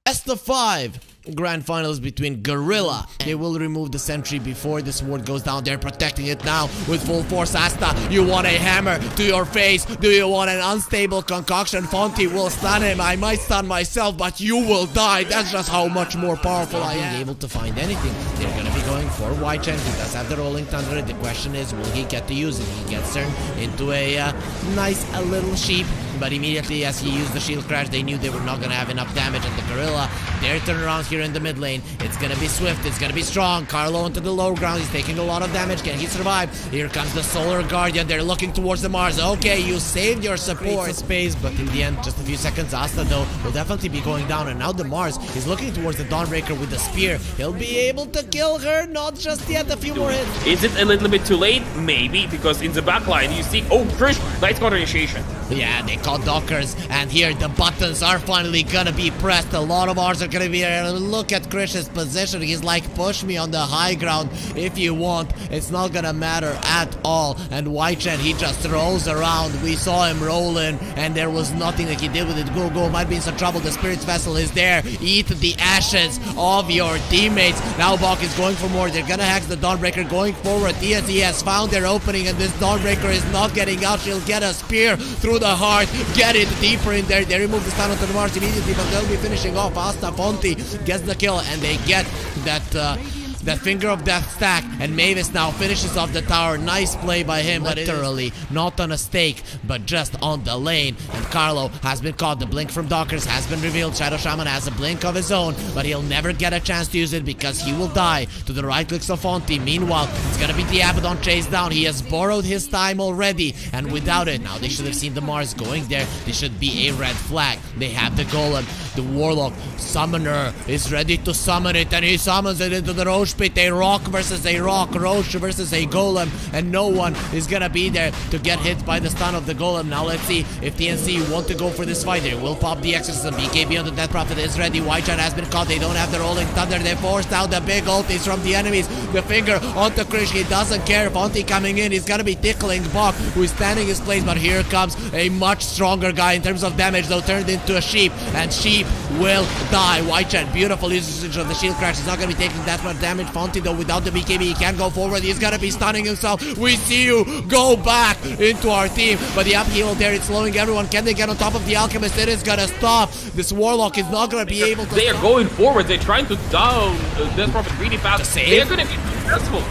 Best of 5 grand finals between Gorilla. They will remove the sentry before the sword goes down. They're protecting it now with full force. Asta, you want a hammer to your face? Do you want an unstable concoction? Fonty will stun him. I might stun myself, but you will die. That's just how much more powerful I am. Able to find anything. They're gonna be going for White. He does have the Rolling Thunder. The question is, will he get to use it? He gets turned into a nice little sheep. But immediately as he used the shield crash, they knew they were not gonna have enough damage. And the Gorilla, their turnaround here in the mid lane, it's gonna be swift, it's gonna be strong. Carlo into the low ground, he's taking a lot of damage. Can he survive? Here comes the Solar Guardian, they're looking towards the Mars. Okay, you saved your support space, but in the end, just a few seconds. Asta though will definitely be going down, and now the Mars is looking towards the Dawnbreaker with the spear. He'll be able to kill her, not just yet, a few more hits. Is it a little bit too late? Maybe, because in the backline you see, oh, Krish, Light Squad initiation. Yeah, they call Dockers, and here the buttons are finally gonna be pressed. A lot of ours are gonna be here. Look at Krish's position. He's like, push me on the high ground if you want. It's not gonna matter at all. And White Chen, he just rolls around. We saw him rolling, and there was nothing that he did with it. Go, might be in some trouble. The Spirit's Vessel is there. Eat the ashes of your teammates. Now Bok is going for more. They're gonna hack the Dawnbreaker going forward. TNC has found their opening, and this Dawnbreaker is not getting out. She'll get a spear through the heart. Get it deeper in there. They remove the stun onto the Mars immediately, but they'll be finishing off. Asta Fonty gets the kill, and they get that Finger of Death stack, and Mavis now finishes off the tower. Nice play by him, literally not on a stake, but just on the lane. And Carlo has been caught. The blink from Dockers has been revealed. Shadow Shaman has a blink of his own, but he'll never get a chance to use it because he will die to the right clicks of Fonty. Meanwhile, it's gonna be the Abaddon chase down. He has borrowed his time already, and without it, now they should have seen the Mars going there. They should be a red flag. They have the Golem. The Warlock Summoner is ready to summon it, and he summons it into the Roche Pit. A rock versus a rock, Roche versus a Golem, and no one is gonna be there to get hit by the stun of the Golem. Now let's see if TNC want to go for this fight. They will pop the Exorcism. BKB on the Death Prophet is ready. White Chan has been caught. They don't have the Rolling Thunder. They forced out the big ultis from the enemies. The finger onto Krish. He doesn't care. Fonty coming in. He's gonna be tickling Bok, who is standing his place, but here comes a much stronger guy in terms of damage, though turned into a sheep, and sheep will die. White Chan, beautiful usage of the shield crash. He's not gonna be taking that much damage. Fonty though, without the BKB, he can't go forward. He's gonna be stunning himself. We see you go back into our team, but the upheaval there, it's slowing everyone. Can they get on top of the Alchemist? It is gonna stop. This Warlock is not gonna be able to. They are going forward. They're trying to down Death Prophet really fast. They're gonna be successful.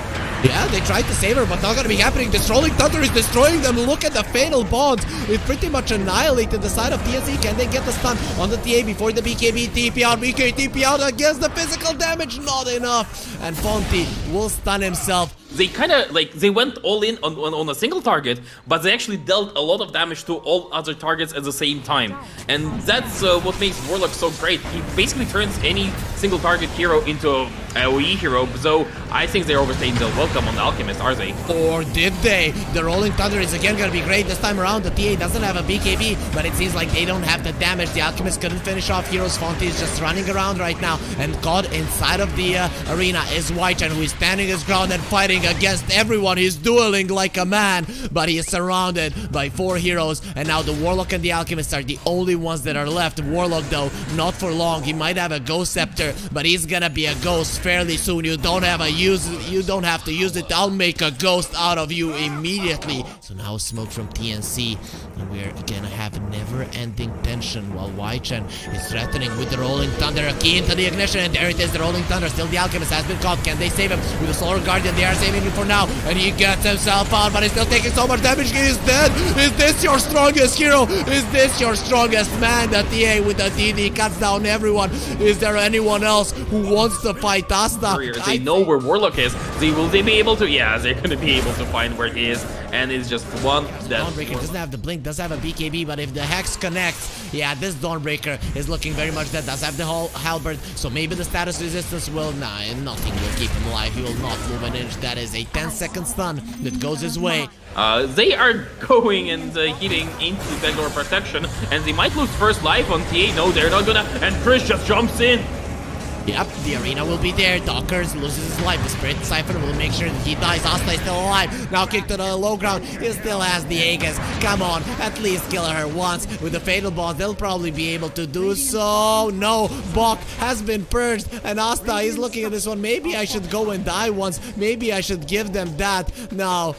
Yeah, they tried to save her, but not gonna be happening. This Rolling Thunder is destroying them. Look at the Fatal Bonds. It pretty much annihilated the side of TNC. Can they get the stun on the TA before the BKB? TP out, BK TP out against the physical damage. Not enough. And Fonty will stun himself. They kind of like, they went all in on a single target, but they actually dealt a lot of damage to all other targets at the same time. And that's what makes Warlock so great. He basically turns any single target hero into a AoE hero, so I think they're overstaying their welcome on the Alchemist, are they? Or did they? The Rolling Thunder is again gonna be great this time around. The TA doesn't have a BKB, but it seems like they don't have the damage. The Alchemist couldn't finish off heroes. Fonty is just running around right now, and caught inside of the arena is White Chan, who is standing his ground and fighting against everyone. He's dueling like a man, but he is surrounded by 4 heroes, and now the Warlock and the Alchemist are the only ones that are left. Warlock though, not for long. He might have a Ghost Scepter, but he's gonna be a ghost fairly soon. You don't have to use it. I'll make a ghost out of you immediately. So now smoke from TNC, and we're gonna have never-ending tension while White Chen is threatening with the Rolling Thunder. A key into the ignition, and there it is, the Rolling Thunder. Still the Alchemist has been caught. Can they save him with the Solar Guardian? They are saving him for now, and he gets himself out, but he's still taking so much damage. He is dead. Is this your strongest hero? Is this your strongest man? The TA with the DD cuts down everyone. Is there anyone else who wants to fight Asta? They know where Warlock is. Will they be able to? Yeah, they're gonna be able to find where he is, and it's just one that Dawnbreaker doesn't have the blink, does have a BKB, but if the Hex connects, yeah, this Dawnbreaker is looking very much dead. Does have the whole halberd, so maybe the status resistance will, nothing will keep him alive. He will not move an inch. That is a 10-second stun that goes his way. They are going and hitting into Backdoor Protection, and they might lose first life on TA. No, they're not gonna, and Chris just jumps in. Yep, the arena will be there. Dockers loses his life. The Spirit Siphon will make sure that he dies. Asta is still alive. Now kick to the low ground. He still has the Aegis. Come on, at least kill her once. With the Fatal Boss, they'll probably be able to do so. No, Bok has been purged. And Asta is looking at this one. Maybe I should go and die once. Maybe I should give them that. No,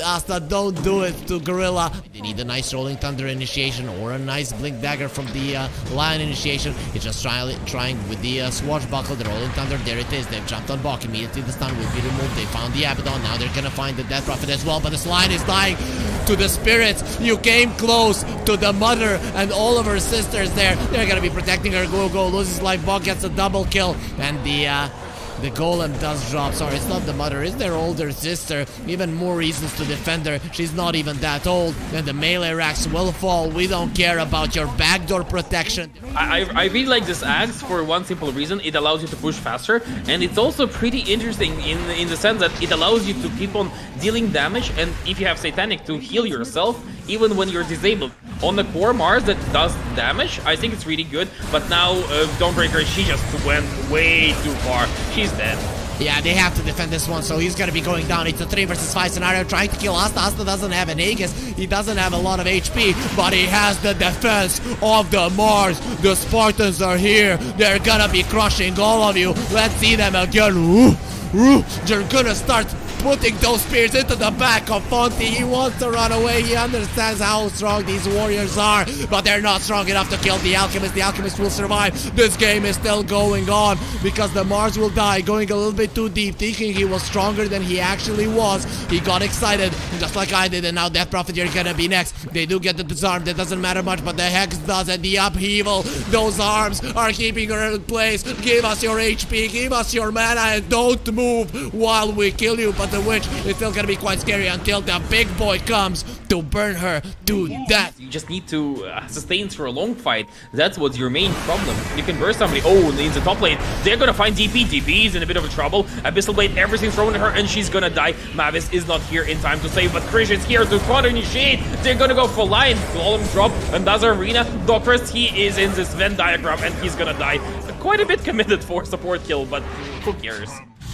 Asta, don't do it to Gorilla. They need a nice Rolling Thunder initiation or a nice Blink Dagger from the Lion initiation. He's just trying with the Swashbuckle, the Rolling Thunder. There it is. They've jumped on Bok. Immediately the stun will be removed. They found the Abaddon. Now they're gonna find the Death Prophet as well. But this Lion is dying to the spirits. You came close to the mother and all of her sisters there. They're gonna be protecting her. Go loses life. Bok gets a double kill. And the golem does drop. Sorry, it's not the mother, it's their older sister. Even more reasons to defend her. She's not even that old. And the melee racks will fall. We don't care about your backdoor protection. I really like this axe for one simple reason. It allows you to push faster, and it's also pretty interesting in the sense that it allows you to keep on dealing damage, and if you have Satanic, to heal yourself even when you're disabled. On the core Mars that does damage, I think it's really good, but now Dawnbreaker, she just went way too far. She's dead. Yeah, they have to defend this one, so he's gonna be going down. It's a 3 versus 5 scenario, trying to kill Asta. Asta doesn't have an Aegis, he doesn't have a lot of HP, but he has the defense of the Mars. The Spartans are here, they're gonna be crushing all of you. Let's see them again. They're gonna start putting those spears into the back of Fonty. He wants to run away. He understands how strong these warriors are, but they're not strong enough to kill the Alchemist. The Alchemist will survive. This game is still going on because the Mars will die. Going a little bit too deep, thinking he was stronger than he actually was. He got excited, just like I did, and now Death Prophet, you're gonna be next. They do get the disarm. That doesn't matter much, but the Hex does, and the upheaval. Those arms are keeping her in place. Give us your HP, give us your mana, and don't move while we kill you. But the Witch is still gonna be quite scary until the big boy comes to burn her to death. You just need to sustain through a long fight. That's what's your main problem. You can burst somebody. Oh, in the top lane, they're gonna find DP. DP is in a bit of trouble. Abyssal Blade, everything's thrown at her, and she's gonna die. Mavis is not here in time to save, but Krish is here to counter initiate. They're gonna go for Lion. Golem drop, and does Arena. Dockers, he is in this Venn diagram, and he's gonna die. Quite a bit committed for support kill, but who cares?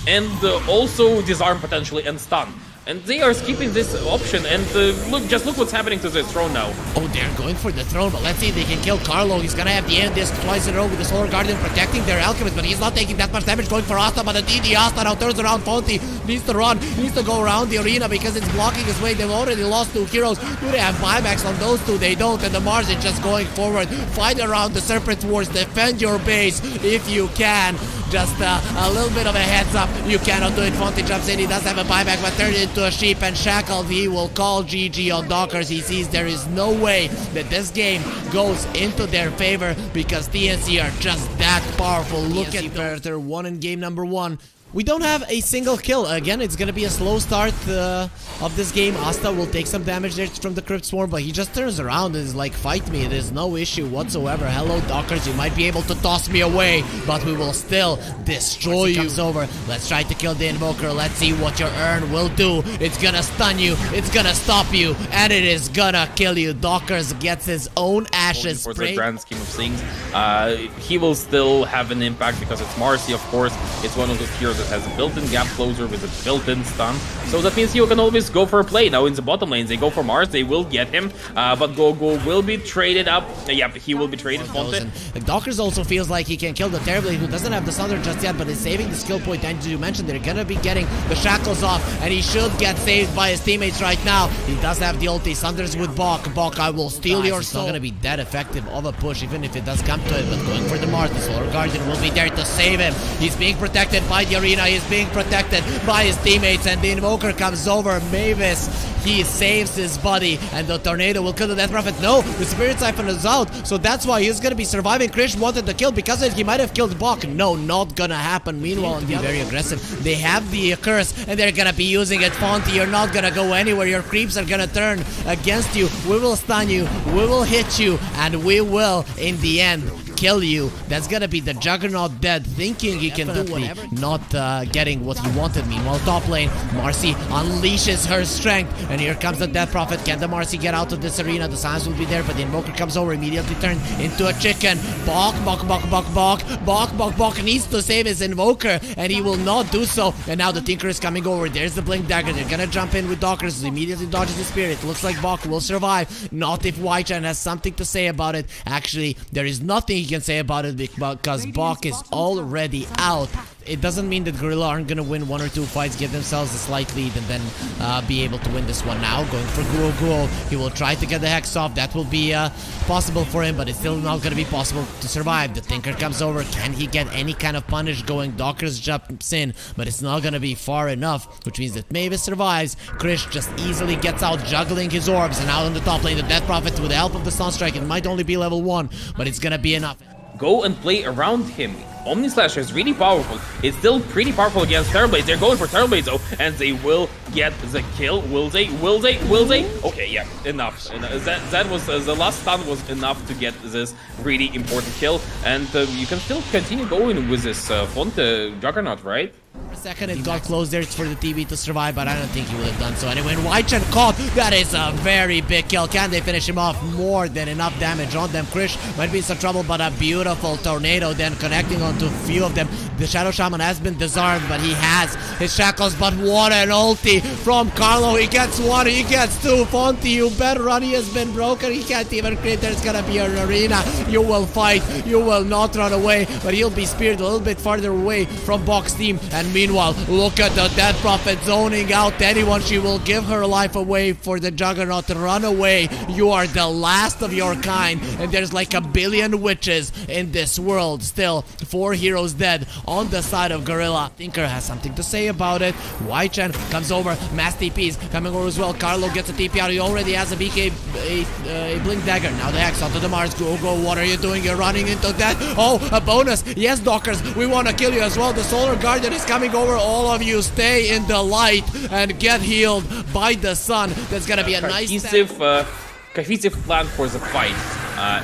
And also disarm potentially and stun. And they are skipping this option, and look what's happening to the throne now. Oh, they're going for the throne, but let's see if they can kill Carlo. He's gonna have the end disc twice in a row with the Solar Guardian protecting their Alchemist, but he's not taking that much damage. Going for Asta, but the DD Asta now turns around. Fonty needs to run, needs to go around the arena because it's blocking his way. They've already lost 2 heroes. Do they have buybacks on those 2? They don't, and the Mars is just going forward. Fight around the Serpent Wars, defend your base if you can. Just a little bit of a heads up, you cannot do it. Fonty jumps in, he does have a buyback, but turned into a sheep and shackled. He will call GG on Dockers. He sees there is no way that this game goes into their favor because TNC are just that powerful. Look at Predator 1 in game number 1. We don't have a single kill. Again, it's gonna be a slow start of this game. Asta will take some damage there from the Crypt Swarm, but he just turns around and is like, fight me. There's no issue whatsoever. Hello, Dockers, you might be able to toss me away, but we will still destroy you. Comes over. Let's try to kill the Invoker. Let's see what your urn will do. It's gonna stun you, it's gonna stop you, and it is gonna kill you. Dockers gets his own ashes for sprayed. the grand scheme of things, he will still have an impact because it's Marcy, of course. It's one of those heroes that has a built-in gap closer with a built-in stun, so that means you can always go for a play. Now in the bottom lanes, they go for Mars, they will get him, but Gogo will be traded up. Yep, he will be traded. Dockers also feels like he can kill the Terribly, who doesn't have the Thunder just yet, but is saving the skill point. And you mentioned they're gonna be getting the shackles off, and he should get saved by his teammates right now. He does have the ulti. Thunders with Bok. Bok, I will steal your soul. It's not gonna be that effective of a push, even if it does come to it, but going for the Mars, the Solar Guardian will be there to save him. He's being protected by the arena, he's being protected by his teammates, and the Invoker comes over. Mavis, he saves his buddy, and the Tornado will kill the Death Prophet. No, the Spirit Siphon is out, so that's why he's gonna be surviving. Krish wanted the kill because he might have killed Bok. No, not gonna happen. Meanwhile, be very aggressive. They have the curse, and they're gonna be using it. Fonty, you're not gonna go anywhere. Your creeps are gonna turn against you. We will stun you, we will hit you, and we will, in the end, kill you. That's gonna be the Juggernaut dead, thinking he can do whatever, not getting what he wanted. Meanwhile, top lane, Marcy unleashes her strength, and here comes the Death Prophet. Can the Marcy get out of this arena? The Silence will be there, but the Invoker comes over, immediately turned into a chicken. Bok needs to save his Invoker, and he will not do so. And now the Tinker is coming over. There's the Blink Dagger. They're gonna jump in with Dockers. Immediately dodges the Spirit. Looks like Bok will survive. Not if Whitechan has something to say about it. Actually, there is nothing he can say about it because Bok is already out. It doesn't mean that Gorilla aren't gonna win 1 or 2 fights, give themselves a slight lead, and then be able to win this one. Now going for Guo. He will try to get the Hex off. That will be possible for him, but it's still not gonna be possible to survive. The Tinker comes over. Can he get any kind of punish going? Dockers jumps in, but it's not gonna be far enough, which means that Mavis survives. Krish just easily gets out, juggling his orbs, and out on the top lane, the Death Prophet with the help of the Sunstrike. It might only be level 1, but it's gonna be enough. Go and play around him. Omni Slash is really powerful. It's still pretty powerful against Terrorblades. They're going for Terrorblades though, and they will get the kill. Will they? Okay, yeah, enough. That was the last stun was enough to get this really important kill, and you can still continue going with this Fonte Juggernaut, right? For a second it got close there for the TB to survive, but I don't think he would have done so anyway. And Whitechan caught. That is a very big kill. Can they finish him off? More than enough damage on them. Krish might be in some trouble, but a beautiful tornado then connecting onto a few of them. The Shadow Shaman has been disarmed, but he has his shackles. But what an ulti from Carlo. He gets 1, he gets 2. Fonte, you better run. He has been broken. He can't even crit. There's gonna be an arena. You will fight. You will not run away, but he'll be speared a little bit farther away from Bok's team. And meanwhile, look at the Death Prophet zoning out anyone. She will give her life away for the Juggernaut to run away. You are the last of your kind, and there's like a billion witches in this world. Still, 4 heroes dead on the side of Gorilla. Tinker has something to say about it. Whitechan comes over. Mass TPs coming over as well. Carlo gets a TP out. He already has a BK, a Blink Dagger. Now the Hex onto the Mars. Go, what are you doing? You're running into that. Oh, a bonus. Yes, Dockers, we want to kill you as well. The Solar Guardian is coming over. All of you stay in the light and get healed by the sun. That's gonna be a nice cohesive plan for the fight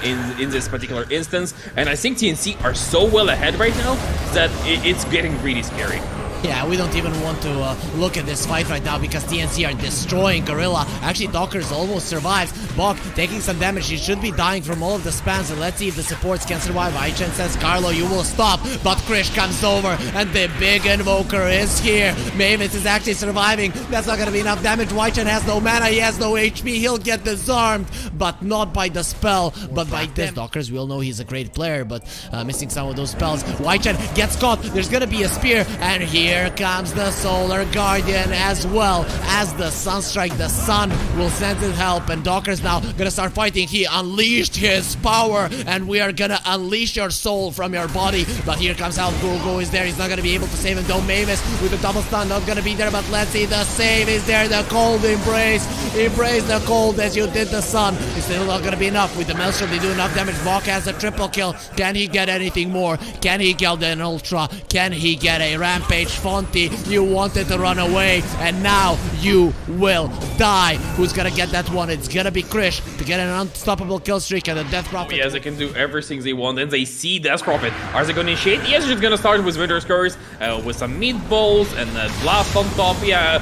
in this particular instance, and I think TNC are so well ahead right now that it's getting really scary. Yeah, we don't even want to look at this fight right now because TNC are destroying Gorilla. Actually, Dockers almost survives. Bok taking some damage. He should be dying from all of the spams. And let's see if the supports can survive. Whitechan says, Carlo, you will stop. But Krish comes over and the big Invoker is here. Mavis is actually surviving. That's not going to be enough damage. Whitechan has no mana. He has no HP. He'll get disarmed, but not by the spell, but by this. Dockers, we all know he's a great player, but missing some of those spells. Whitechan gets caught. There's going to be a spear, and here comes the Solar Guardian as well as the Sunstrike. The sun will send his help, and Dockers now gonna start fighting. He unleashed his power, and we are gonna unleash your soul from your body. But here comes help. Go is there. He's not gonna be able to save him though. Mavis with the double stun, not gonna be there, but let's see. The save is there. The cold embrace. Embrace the cold as you did the sun. It's still not gonna be enough. With the Maelstrom, they do enough damage. Bok has a triple kill. Can he get anything more? Can he get an Ultra? Can he get a Rampage? Fonte, you wanted to run away, and now you will die. Who's gonna get that one? It's gonna be Krish to get an unstoppable kill streak, and the Death Prophet. Yes, they can do everything they want, and they see Death Prophet. Are they gonna initiate? Yes, they're just gonna start with Winter's Curse, with some meatballs and a blast on top. Yeah,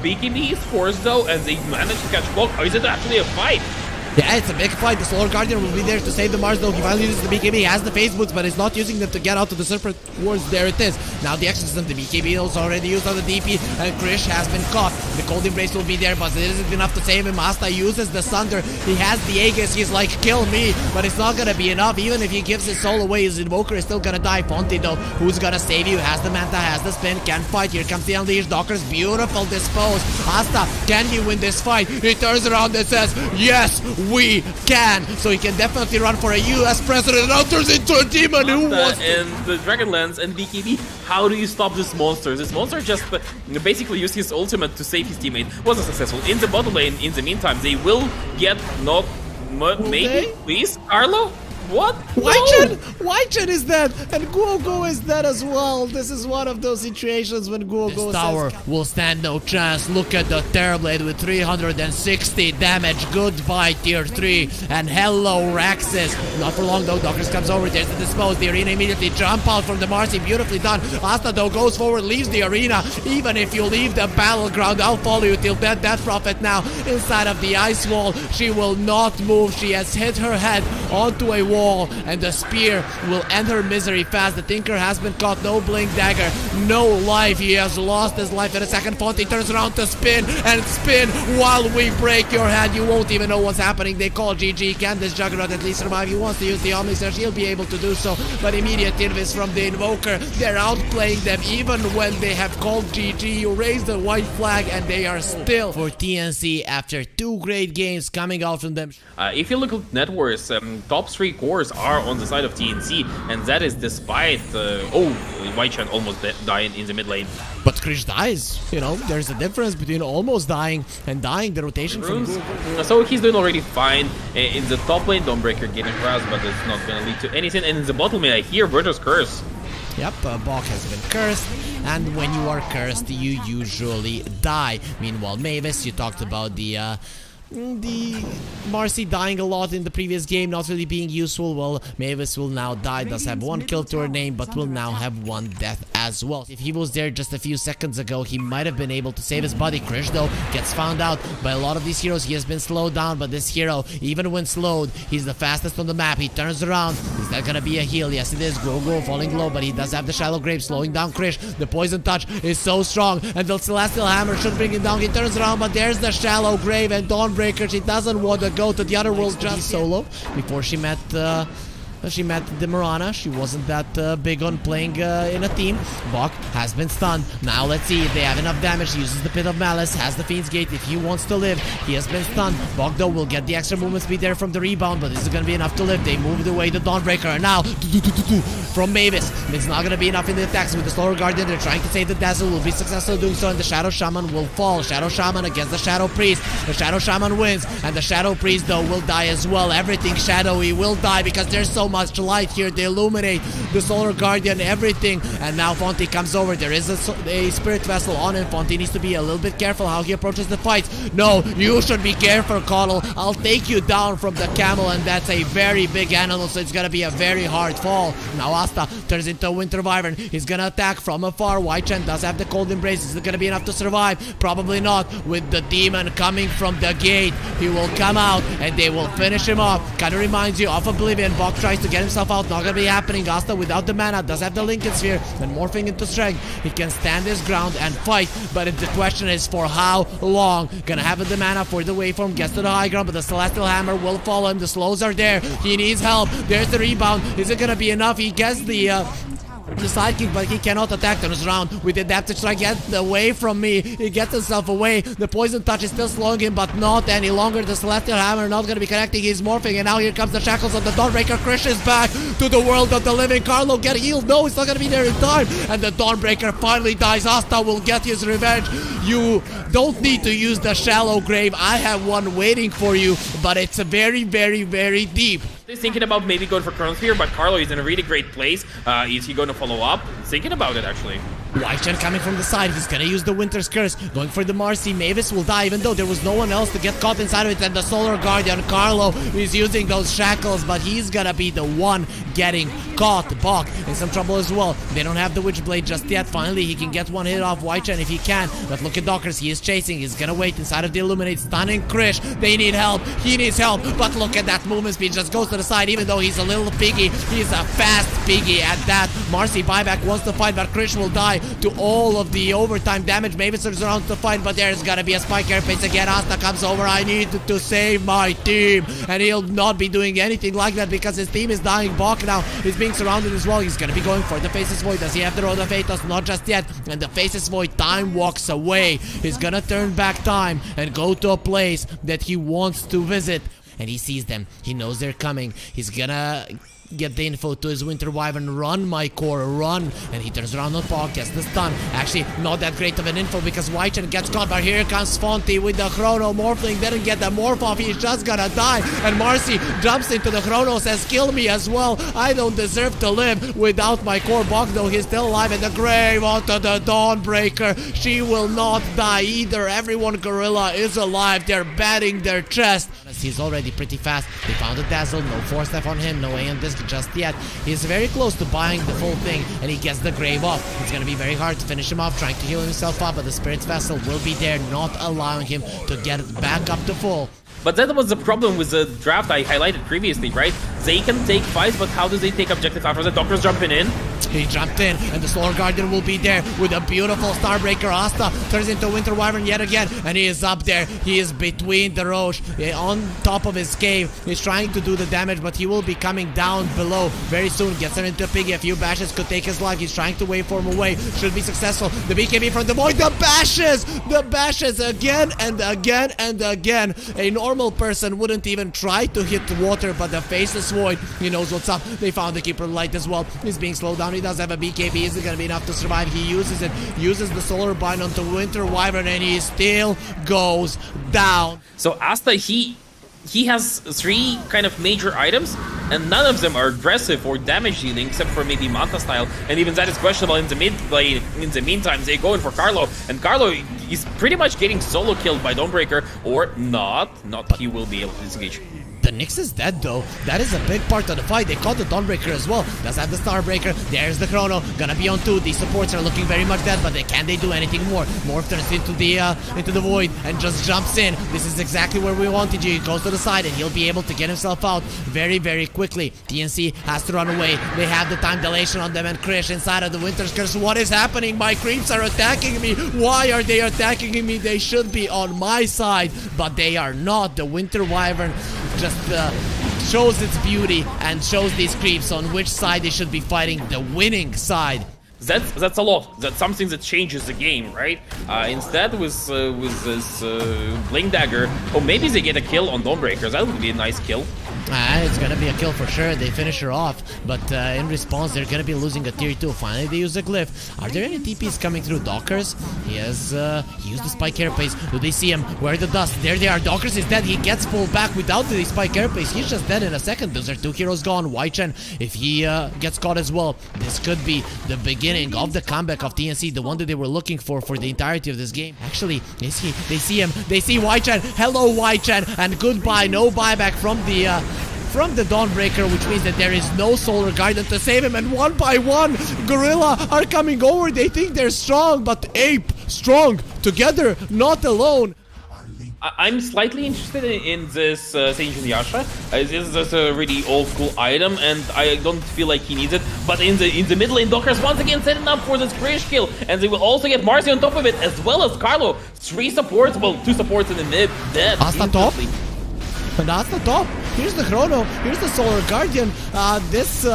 BKB is forced though, and they managed to catch Bok. Or is it actually a fight? Yeah, it's a big fight. The Solar Guardian will be there to save the Mars though. He finally uses the BKB. He has the phase boots, but he's not using them to get out of the Serpent Wars. There it is. Now the Exorcism, the BKB is already used on the DP, and Krish has been caught. The Cold Embrace will be there, but it isn't enough to save him. Asta uses the Sunder. He has the Aegis. He's like, kill me, but it's not gonna be enough. Even if he gives his soul away, his Invoker is still gonna die. Fonte though, who's gonna save you? Has the Manta, has the spin, can fight. Here comes the Unleashed. Dockers, beautiful dispose. Asta, can he win this fight? He turns around and says, yes, we can. So he can definitely run for a US president. Now turns into a demon. Who wants to? And the Dragonlance and BKB, how do you stop this monster? This monster just basically used his ultimate to save his teammate. Wasn't successful. In the bottom lane, in the meantime, they will get not maybe, please, Carlo? What? Waichen is dead, and Guogo is dead as well. This is one of those situations when Guogo tower will stand no chance. Look at the Terrorblade with 360 damage. Goodbye tier 3, and hello Raxus. Not for long though. Dockers comes over. There's the dispose. The arena immediately jump out from the Marcy. Beautifully done. Asta though goes forward, leaves the arena. Even if you leave the battleground, I'll follow you till death. That Prophet now inside of the ice wall. She will not move. She has hit her head onto a wall, and the spear will end her misery fast. The Tinker has been caught. No blink dagger, no life. He has lost his life in a second. Fonty turns around to spin and spin while we break your head. You won't even know what's happening. They call GG. Can this Juggernaut at least survive? He wants to use the Omnisurge. He'll be able to do so, but immediate invis from the Invoker. They're outplaying them even when they have called GG. You raise the white flag and they are still for TNC after 2 great games coming out from them. If you look at net worth, top 3 cores are on the side of TNC, and that is despite Waichen almost dying in the mid lane. But Krish dies, you know, there's a difference between almost dying and dying. The rotation from so he's doing already fine. In the top lane, Dawnbreaker getting crossed, but it's not gonna lead to anything. And in the bottom lane, I hear Virtuous Curse. Yep, Bok has been cursed, and when you are cursed, you usually die. Meanwhile, Mavis, you talked about the Marcy dying a lot in the previous game, not really being useful. Well, Mavis will now die, does have 1 kill to her name, but will now have 1 death as well. If he was there just a few seconds ago, he might have been able to save his buddy. Krish, though, gets found out by a lot of these heroes. He has been slowed down, but this hero, even when slowed, he's the fastest on the map. He turns around. Is that gonna be a heal? Yes, it is. Go falling low, but he does have the Shallow Grave, slowing down Krish. The Poison Touch is so strong, and the Celestial Hammer should bring him down. He turns around, but there's the Shallow Grave, and Dawnbreaker, she doesn't want to go to the other world just solo. Before she met the Mirana, she wasn't that big on playing in a team. Bok has been stunned. Now let's see if they have enough damage. He uses the Pit of Malice, has the Fiend's Gate if he wants to live. He has been stunned. Bok though will get the extra movement speed there from the rebound, but this is going to be enough to live. They moved away the Dawnbreaker, and now from Mavis. It's not going to be enough in the attacks with the Slower Guardian. They're trying to save the Dazzle, will be successful doing so, and the Shadow Shaman will fall. Shadow Shaman against the Shadow Priest. The Shadow Shaman wins, and the Shadow Priest though will die as well. Everything shadowy will die because there's so much light here. They illuminate the Solar Guardian, everything, and now Fonty comes over. There is a Spirit Vessel on him. Fonty needs to be a little bit careful how he approaches the fight. No, you should be careful, Coddle. I'll take you down from the camel, and that's a very big animal, so it's gonna be a very hard fall. Now Asta turns into a Winter Wyvern. He's gonna attack from afar. Waichen does have the Cold Embrace. Is it gonna be enough to survive? Probably not. With the demon coming from the gate, he will come out, and they will finish him off. Kinda reminds you of Oblivion. Bok tries to get himself out. Not gonna be happening. Asta without the mana does have the Lincoln Sphere, and morphing into strength. He can stand his ground and fight, but the question is for how long. Gonna have the mana for the waveform, gets to the high ground, but the Celestial Hammer will follow him. The slows are there. He needs help. There's the rebound. Is it gonna be enough? He gets the sidekick, but he cannot attack. Turns around with the Adaptive Strike. Get away from me. He gets himself away. The Poison Touch is still slowing him, but not any longer. The Celestial Hammer not going to be connecting. He's morphing, and now here comes the Shackles of the Dawnbreaker. Krish is back to the world of the living. Carlo get healed. No, he's not going to be there in time. And the Dawnbreaker finally dies. Asta will get his revenge. You don't need to use the Shallow Grave. I have one waiting for you, but it's very, very, very deep. He's thinking about maybe going for Chronosphere, but Carlo is in a really great place. Is he going to follow up? Thinking about it, actually. Waichen coming from the side. He's gonna use the Winter's Curse. Going for the Marcy. Mavis will die, even though there was no one else to get caught inside of it. And the Solar Guardian, Carlo, is using those shackles, but he's gonna be the one getting caught. Bok in some trouble as well. They don't have the Witchblade just yet. Finally, he can get one hit off Waichen if he can. But look at Dockers. He is chasing. He's gonna wait inside of the Illuminate. Stunning Krish. They need help. He needs help. But look at that movement speed. Just goes to the side, even though he's a little piggy. He's a fast piggy at that. Marcy buyback wants to fight, but Krish will die to all of the overtime damage. Mavis is around to fight, but there's gonna be a spike airpace again. Asta comes over. I need to save my team, and he'll not be doing anything like that because his team is dying. Bok now is being surrounded as well. He's gonna be going for the Faceless Void. Does he have the Road of Athos? Not just yet. And the Faceless Void, time walks away. He's gonna turn back time and go to a place that he wants to visit. And he sees them. He knows they're coming. He's gonna get the info to his Winter Wyvern. Run, my core, run. And he turns around on Paul, gets the stun. Actually, not that great of an info because Wychen gets caught, but here comes Fonty with the Chrono. Morphling didn't get the morph off, he's just gonna die. And Marcy jumps into the Chrono, says, kill me as well. I don't deserve to live without my core Bog, though he's still alive. And the grave onto the Dawnbreaker. She will not die either. Everyone Gorilla is alive. They're batting their chest. He's already pretty fast. They found a Dazzle, no Force left on him, no Aeon Disc just yet. He's very close to buying the full thing, and he gets the grave off. It's gonna be very hard to finish him off, trying to heal himself up, but the Spirit's Vessel will be there, not allowing him to get back up to full. But that was the problem with the draft I highlighted previously, right? They can take fights, but how do they take objective after the Doctor's jumping in? He jumped in, and the Solar Guardian will be there with a beautiful Starbreaker. Asta turns into Winter Wyvern yet again, and he is up there. He is between the Roche, on top of his cave. He's trying to do the damage, but he will be coming down below very soon. Gets him into Piggy. A few bashes could take his life. He's trying to wait for him away. Should be successful. The BKB from the Void. The bashes! The bashes again and again and again. A normal person wouldn't even try to hit the water, but the Faceless Void, he knows what's up. They found the Keeper of Light as well. He's being slowed down. He does have a BKB. Is it going to be enough to survive? He uses it. Uses the Solar Bind onto Winter Wyvern, and he still goes down. So Asta, he has 3 kind of major items, and none of them are aggressive or damage dealing, except for maybe Manta style, and even that is questionable in the mid lane. In the meantime, they go in for Carlo, and Carlo is pretty much getting solo killed by Dawnbreaker, or not. He will be able to disengage. The Nyx is dead though. That is a big part of the fight. They caught the Dawnbreaker as well. Does have the Starbreaker. There's the Chrono. Gonna be on 2. These supports are looking very much dead, but can they do anything more? Morph turns into the Void and just jumps in. This is exactly where we wanted you. He goes to the side and he'll be able to get himself out very, very quickly. TNC has to run away. They have the time dilation on them, and Krish inside of the Winter's Curse. What is happening? My creeps are attacking me. Why are they attacking me? They should be on my side, but they are not. The Winter Wyvern just shows its beauty and shows these creeps on which side they should be fighting, the winning side. That's a lot. That's something that changes the game, right? Instead, with this Blink Dagger, or maybe they get a kill on Dawnbreakers. That would be a nice kill. It's gonna be a kill for sure. They finish her off, but in response, they're gonna be losing a tier 2. Finally, they use a glyph. Are there any TPs coming through? Dockers? He used the Spike Carapace. Do they see him? Where the dust? There they are. Dockers is dead. He gets pulled back without the Spike Carapace. He's just dead in a second. Those are 2 heroes gone. Wychen, if he gets caught as well, this could be the beginning of the comeback of TNC, the one that they were looking for the entirety of this game. Actually, they see him. They see Wychen. Hello, Wychen, and goodbye. No buyback from the Dawnbreaker, which means that there is no Solar Guardian to save him, and one by one, Gorilla are coming over. They think they're strong, but Ape, strong, together, not alone. I'm slightly interested in this Sage Yasha. This is just a really old school item, and I don't feel like he needs it. But in the mid lane, Dockers once again setting up for this Krish kill, and they will also get Marcy on top of it, as well as Carlo. 3 supports, well, 2 supports in the mid, dead. Asta top. And that's the top. Here's the Chrono. Here's the Solar Guardian. This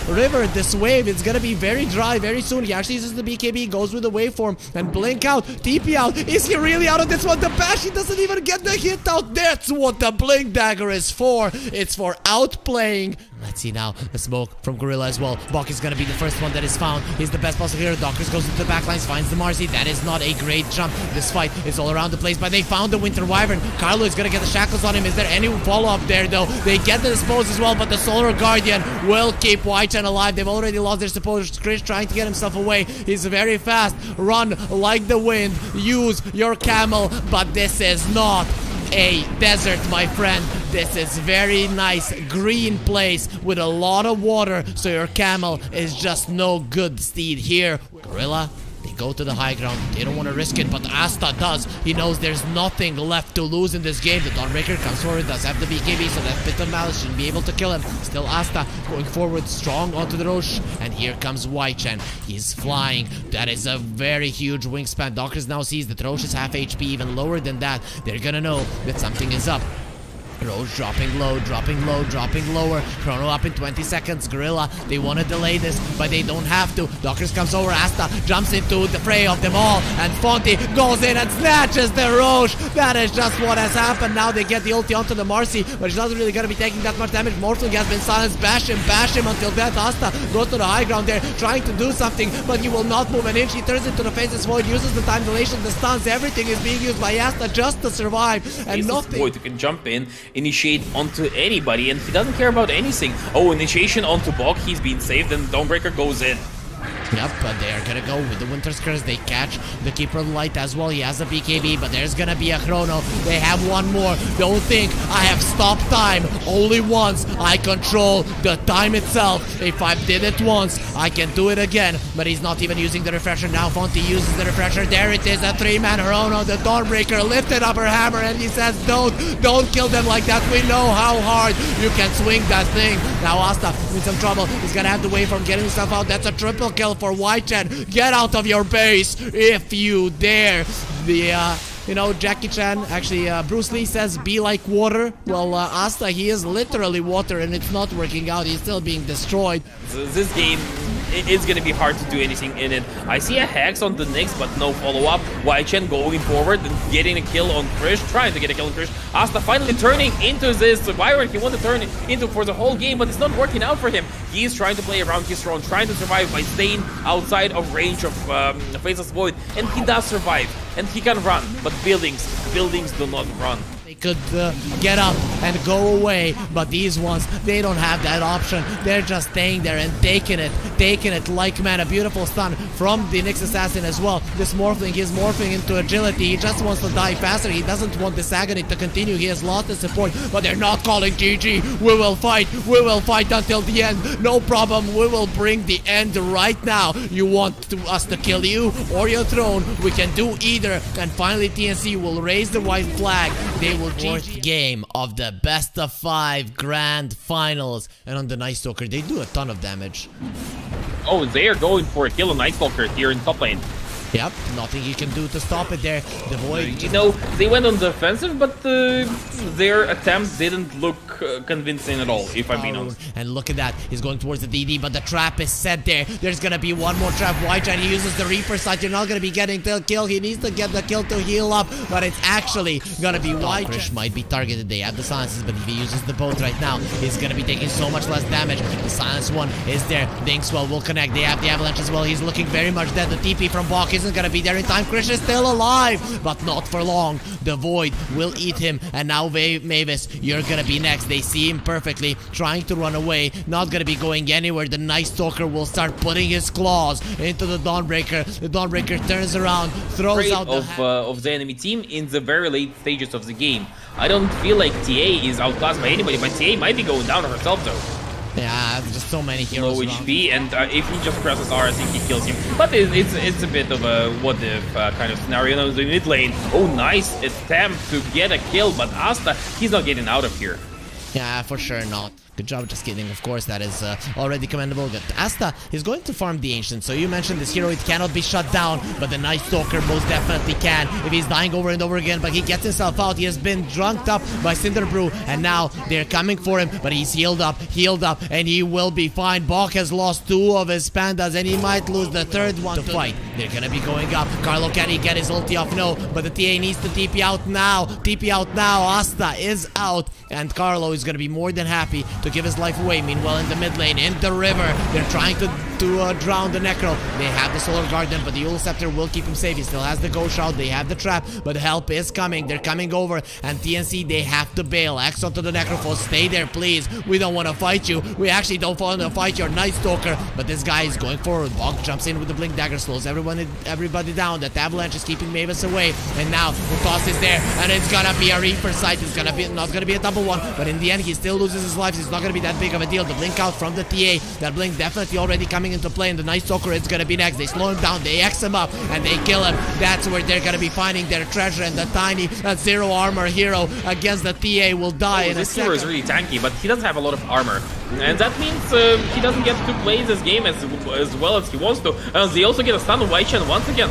river, this wave, it's gonna be very dry very soon. He actually uses the BKB, goes with the waveform, and blink out, TP out. Is he really out of this one? The bash, he doesn't even get the hit out. That's what the Blink Dagger is for. It's for outplaying. Let's see now, the smoke from Gorilla as well. Bok is gonna be the first one that is found. He's the best possible hero. Dockers goes into the backlines, finds the Marcy. That is not a great jump. This fight is all around the place, but they found the Winter Wyvern. Carlo is gonna get the shackles on him. Is there any follow-up there though? They get the dispose as well, but the Solar Guardian will keep Wychen alive. They've already lost their supposed. Krish trying to get himself away. He's very fast. Run like the wind. Use your camel, but this is not a desert, my friend. This is very nice green place with a lot of water, so your camel is just no good steed here. Gorilla, they go to the high ground. They don't want to risk it, but Asta does. He knows there's nothing left to lose in this game. The Dawnbreaker comes forward, does have the BKB, so that bit of malice shouldn't be able to kill him. Still Asta going forward, strong onto the Roche, and here comes Wychen. He's flying. That is a very huge wingspan. Dockers now sees that Roche is half HP, even lower than that. They're gonna know that something is up. Roche dropping low, dropping lower. Chrono up in 20 seconds. Gorilla, they want to delay this, but they don't have to. Dockers comes over. Asta jumps into the fray of them all, and Fonty goes in and snatches the Roche. That is just what has happened. Now they get the ulti onto the Marcy, but he's not really going to be taking that much damage. Morphling has been silenced. Bash him until death. Asta goes to the high ground there, trying to do something, but he will not move an inch. He turns into the Faceless Void, uses the time dilation, the stuns. Everything is being used by Asta just to survive, and nothing. Void who can jump in, initiate onto anybody, and he doesn't care about anything. Oh, initiation onto Bok, he's being saved, and Dawnbreaker goes in. Yep, but they are gonna go with the Winter's Curse. They catch the Keeper of the Light as well. He has a BKB, but there's gonna be a Chrono. They have one more. Don't think I have stopped time. Only once. I control the time itself. If I did it once, I can do it again. But he's not even using the refresher now. Fonty uses the refresher. There it is, a 3-man Chrono. The Dawnbreaker lifted up her hammer, and he says, don't kill them like that. We know how hard you can swing that thing. Now Asta in some trouble. He's gonna have to wait for him getting himself out. That's a triple kill for White Chan. Get out of your base if you dare. The Jackie Chan, actually Bruce Lee says be like water. Well, Asta, he is literally water, and it's not working out. He's still being destroyed. This game, it's gonna be hard to do anything in it. I see a Hex on the Nyx, but no follow-up. White Chen going forward and getting a kill on Krish, trying to get a kill on Krish. Asta finally turning into this survivor. He wanted to turn it into for the whole game, but it's not working out for him. He's trying to play around his throne, trying to survive by staying outside of range of Faceless Void, and he does survive, and he can run, but buildings do not run. They could get up and go away, but these ones, they don't have that option. They're just staying there and taking it like man. A beautiful stun from the Nyx Assassin as well. This Morphling is morphing into agility. He just wants to die faster. He doesn't want this agony to continue. He has lost the support, but they're not calling GG. We will fight until the end. No problem. We will bring the end right now. You want us to kill you or your throne? We can do either. And finally TNC will raise the white flag. They will fourth game of the best of 5 grand finals, and on the Night Stalker they do a ton of damage. Oh, they are going for a kill on Night Stalker here in top lane. Yep, nothing you can do to stop it there. The Void. They went on the offensive, but their attempt didn't look convincing at all, if I'm being honest. And look at that. He's going towards the DD, but the trap is set there. There's gonna be one more trap. White Chan, he uses the Reaper sight. You're not gonna be getting the kill. He needs to get the kill to heal up, but it's actually gonna be White Chan. Might be targeted. They have the silences, but if he uses the boat right now, he's gonna be taking so much less damage. The silence one is there. The Inkswell will connect. They have the Avalanche as well. He's looking very much dead. The TP from Bok isn't gonna be there in time. Krish is still alive, but not for long. The Void will eat him, and now Mavis, you're gonna be next. They see him perfectly, trying to run away, not gonna be going anywhere. The Night Stalker will start putting his claws into the Dawnbreaker. The Dawnbreaker turns around, throws out of the enemy team in the very late stages of the game. I don't feel like TA is outclassed by anybody, but TA might be going down on herself though. Yeah, just so many heroes. Low HP, and if he just presses R, I think he kills him. But it's a bit of a what if kind of scenario. Now the mid lane. Oh, nice attempt to get a kill, but Asta, he's not getting out of here. Yeah, for sure not. Good job, just kidding. Of course, that is already commendable. Good. Asta is going to farm the Ancient. So you mentioned this hero, it cannot be shut down, but the Night Stalker most definitely can. If he's dying over and over again, but he gets himself out. He has been drunked up by Cinderbrew, and now they're coming for him, but he's healed up, and he will be fine. Bok has lost 2 of his pandas, and he might lose the 3rd one to fight. They're gonna be going up. Carlo, can he get his ulti off? No, but the TA needs to TP out now. TP out now. Asta is out, and Carlo is gonna be more than happy to give his life away. Meanwhile, in the mid lane, in the river, they're trying to drown the Necro. They have the Solar Guardian, but the Eul Scepter will keep him safe. He still has the Ghost Shroud. They have the trap, but help is coming. They're coming over, and TNC, they have to bail. Axe onto the Necrophos. Stay there, please. We don't want to fight you. We actually don't want to fight your Night Stalker, but this guy is going forward. Bok jumps in with the Blink Dagger, slows everybody down. That Avalanche is keeping Mavis away, and now the toss is there, and it's gonna be a Reaper sight. It's gonna be not gonna be a double one, but in the end, he still loses his life. It's not gonna be that big of a deal. The blink out from the TA. That blink definitely already coming into play, and the Night Stalker is gonna be next. They slow him down, they X him up, and they kill him. That's where they're gonna be finding their treasure, and the tiny 0 armor hero against the TA will die in a this second. hero is really tanky, but he doesn't have a lot of armor, and that means he doesn't get to play this game as well as he wants to. They also get a stun on White Chen once again.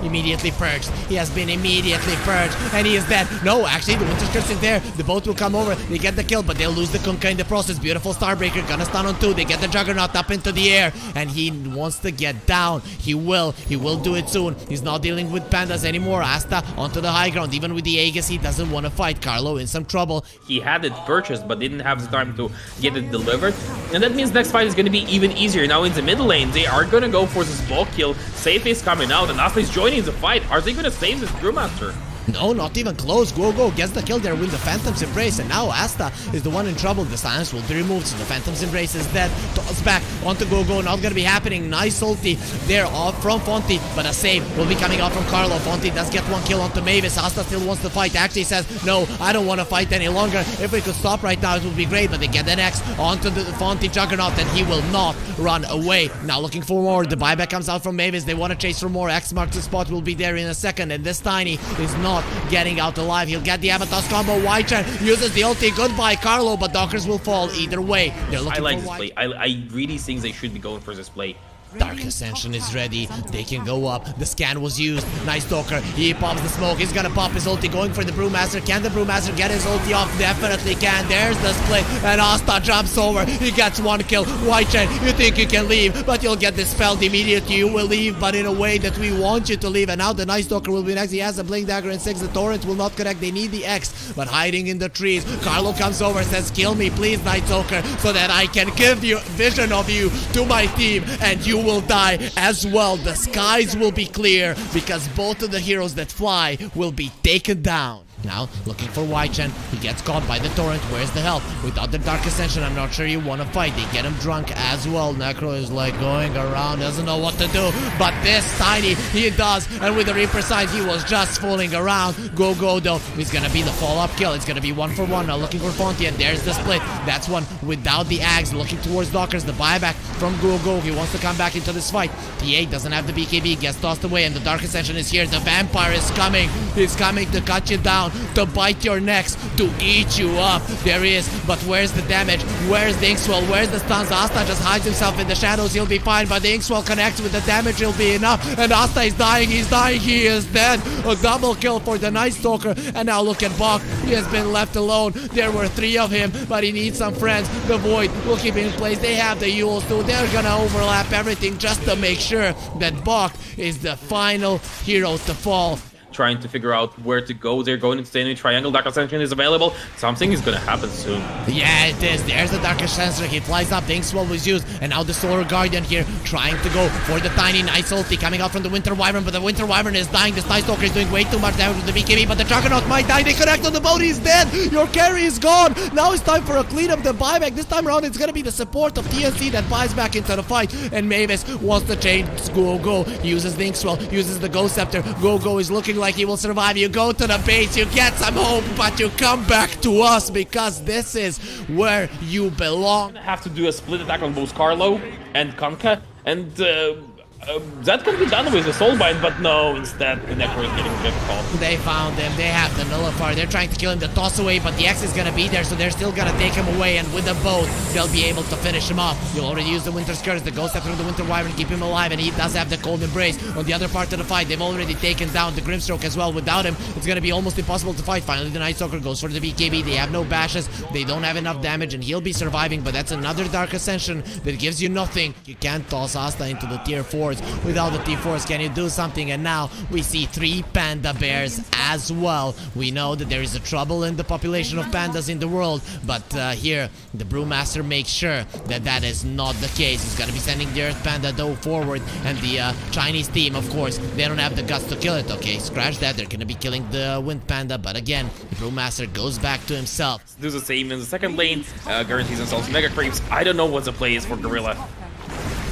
immediately purged. He has been immediately purged, and he is dead. No, actually, the Winter Scourge is there. The boat will come over. They get the kill, but they'll lose the Kunkka in the process. Beautiful Starbreaker, gonna stun on 2. They get the Juggernaut up into the air, and he wants to get down. He will do it soon. He's not dealing with pandas anymore. Asta onto the high ground. Even with the Aegis, he doesn't want to fight. Carlo in some trouble. He had it purchased, but didn't have the time to get it delivered. And that means next fight is going to be even easier. Now in the mid lane, they are going to go for this bulk kill. Safe is coming out, and Asta is joining the fight. Are they going to save this Brewmaster? No, not even close. Go gets the kill there with the Phantom's Embrace, and now Asta is the one in trouble. The silence will be removed, so the Phantom's Embrace is dead. Toss back onto Go. Not gonna be happening. Nice ulti there off from Fonty, but a save will be coming out from Carlo. Fonty does get one kill onto Mavis. Asta still wants to fight. Actually says, no, I don't want to fight any longer. If we could stop right now, it would be great, but they get the next onto the Fonty Juggernaut, and he will not run away. Now looking for more. The buyback comes out from Mavis. They want to chase for more. X marks the spot, will be there in a second, and this Tiny is not getting out alive. He'll get the Avatos combo. White-Chan uses the ulti. Goodbye, Carlo, but Dockers will fall either way. They're looking I like for this play. I really think they should be going for this play. Dark Ascension is ready. They can go up. The scan was used. Nice Docker. He pops the smoke. He's gonna pop his ulti. Going for the Brewmaster. Can the Brewmaster get his ulti off? Definitely can. There's the split. And Asta jumps over. He gets one kill. White-Chan, you think you can leave, but you'll get dispelled immediately. You will leave, but in a way that we want you to leave. And now the Nice Docker will be next. He has a Blink Dagger in 6. The Torrent will not connect. They need the X, but hiding in the trees. Carlo comes over and says, kill me, please, Night Docker, so that I can give you vision of you to my team, and you will die as well. The skies will be clear because both of the heroes that fly will be taken down. Now, looking for White-Chan. He gets caught by the Torrent. Where's the help? Without the Dark Ascension, I'm not sure you want to fight. They get him drunk as well. Necro is like going around, doesn't know what to do. But this Tiny, he does. And with the Reaper side, he was just fooling around. Go though. It's gonna be the follow-up kill. It's gonna be 1-for-1. Now looking for Fonty, and there's the split. That's one without the Ags. Looking towards Dockers. The buyback from Go. He wants to come back into this fight. T8 doesn't have the BKB. Gets tossed away, and the Dark Ascension is here. The Vampire is coming. He's coming to cut you down, to bite your necks, to eat you up. There he is, but where's the damage? Where's the Inkswell? Where's the stuns? Asta just hides himself in the shadows. He'll be fine, but the Inkswell connects with the damage. He'll be enough, and Asta is dying. He's dying. He is dead. A double kill for the Night Stalker, and now look at Bach. He has been left alone. There were 3 of him, but he needs some friends. The Void will keep him in place. They have the Yules too. They're gonna overlap everything just to make sure that Bach is the final hero to fall. Trying to figure out where to go. They're going into the enemy triangle. Dark Ascension is available. Something is gonna happen soon. Yeah, it is. There's the Dark Ascension. He flies up. The Inkswell was used. And now the Solar Guardian here trying to go for the Tiny. Nice ulti coming out from the Winter Wyvern, but the Winter Wyvern is dying. The Night Stalker is doing way too much damage with the BKB, but the Juggernaut might die. They connect on the boat. He's dead. Your carry is gone. Now it's time for a cleanup. The buyback. This time around, it's gonna be the support of TNC that buys back into the fight. And Mavis wants to change Go. He uses the Inkswell, uses the Ghost Scepter. Go is looking like he will survive. You go to the base, you get some hope, but you come back to us because this is where you belong. Have to do a split attack on both Carlo and Kunkka, and that can be done with a Soulbind, but no, instead the Necro is getting difficult. They found him. They have the Nullifier. They're trying to kill him, the toss away, but the X is gonna be there, so they're still gonna take him away, and with the boat, they'll be able to finish him off. You'll already use the Winter's Curse, the Ghost after the Winter Wyvern, keep him alive, and he does have the Cold Embrace. On the other part of the fight, they've already taken down the Grimstroke as well. Without him, it's gonna be almost impossible to fight. Finally, the Night Stalker goes for the BKB. They have no bashes. They don't have enough damage, and he'll be surviving, but that's another Dark Ascension that gives you nothing. You can't toss Asta into the tier 4s without the T4s. Can you do something? And now we see 3 panda bears as well. We know that there is a trouble in the population of pandas in the world, but here the Brewmaster makes sure that that is not the case. He's gonna be sending the Earth Panda though forward, and the Chinese team, of course, they don't have the guts to kill it. Okay, scratch that. They're gonna be killing the Wind Panda, but again, the Brewmaster goes back to himself. Do the same in the second lane, guarantees themselves Mega Creeps. I don't know what the play is for Gorilla.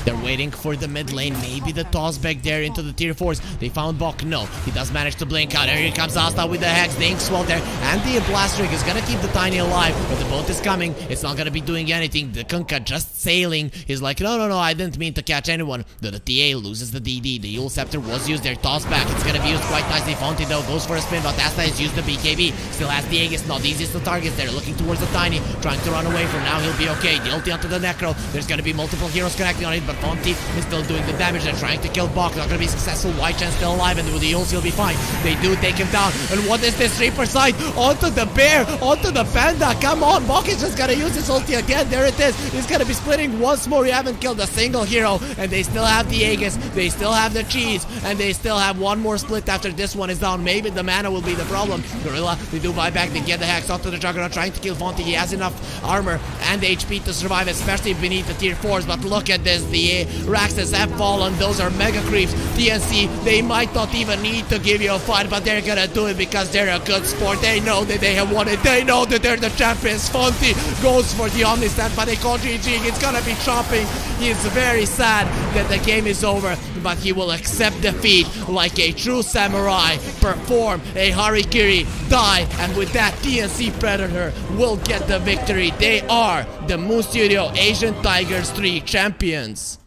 They're waiting for the mid lane, maybe the toss back there into the tier 4s. They found Bok. No, he does manage to blink out. Here comes Asta with the Hex, the Inkswell there, and the Blast Rig is gonna keep the Tiny alive, but the boat is coming. It's not gonna be doing anything. The Kunkka just sailing. He's like, no, I didn't mean to catch anyone. The TA loses the DD. The Yule Scepter was used there. Toss back. It's gonna be used quite nicely. Fonty though goes for a spin, but Asta has used the BKB. Still has the Aegis. Not the easiest to target. They're looking towards the Tiny, trying to run away. For now, he'll be okay. The ulti onto the Necro. There's gonna be multiple heroes connecting on it, but but Fonty is still doing the damage. They're trying to kill Bok. Not gonna be successful. White Chen still alive, and with the ults he'll be fine. They do take him down. And what is this Reaper side? Onto the bear, onto the panda. Come on, Bok is just gonna use his ulti again. There it is. He's gonna be splitting once more. You haven't killed a single hero, and they still have the Aegis. They still have the cheese, and they still have one more split after this one is down. Maybe the mana will be the problem. Gorilla, they do buy back. They get the Hex onto the Juggernaut, trying to kill Fonty. He has enough armor and HP to survive, especially beneath the tier 4s. But look at this. The Raxes have fallen. Those are mega creeps. TNC, they might not even need to give you a fight, but they're gonna do it because they're a good sport. They know that they have won it. They know that they're the champions. Fonty goes for the Omni stand, but they call GG. It's gonna be chopping. He's very sad that the game is over, but he will accept defeat like a true samurai, perform a Harikiri, die, and with that TNC Predator will get the victory. They are the Moon Studio Asian Tigers 3 champions.